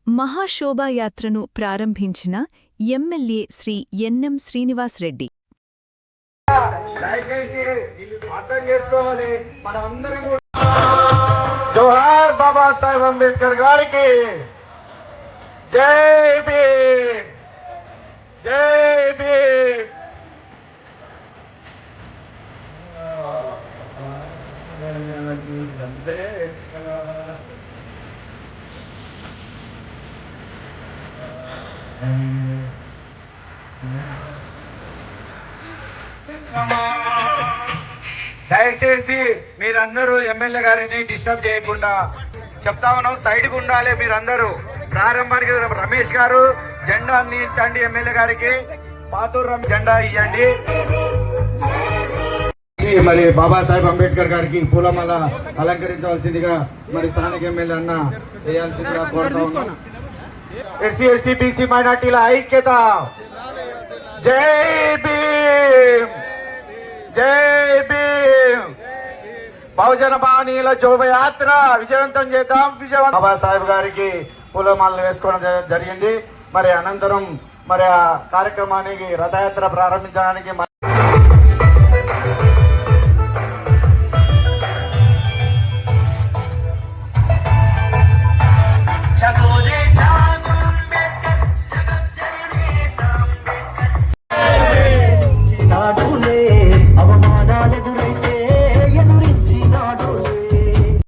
మహాశోభాయాత్రను ప్రారంభించిన MLA Shri NM Srinivas Reddy. జోహార్ బాబాసాహెబ్ అంబేద్కర్ గారికి జై భీమ్, జై భీమ్. దయచేసి మీరందరూ ఎమ్మెల్యే గారిని డిస్టర్బ్ చేయకుండా చెప్తా ఉన్నాం, సైడ్కి ఉండాలి మీరందరూ. ప్రారంభానికి రమేష్ గారు జెండా అందించండి, ఎమ్మెల్యే గారికి పాతూరు జెండా ఇవ్వండి. మరి బాబాసాహెబ్ అంబేద్కర్ గారికి పూలమాల అలంకరించవలసిందిగా మరి స్థానిక ఎమ్మెల్యే అన్న చేయాల్సిందిగా కోరుతా ఉన్నాం. ఎస్సీ ఎస్టీ బీసీ మైనార్టీల ఐక్యత. జై భీమ్, జై భీమ్. బహుజన బాణీల శోభయాత్ర విజయవంతం చేద్దాం, విజయవంతం. బాబాసాహెబ్ గారికి పూలమాలలు వేసుకోవడం జరిగింది. మరి అనంతరం మరి ఆ కార్యక్రమానికి రథయాత్ర ప్రారంభించడానికి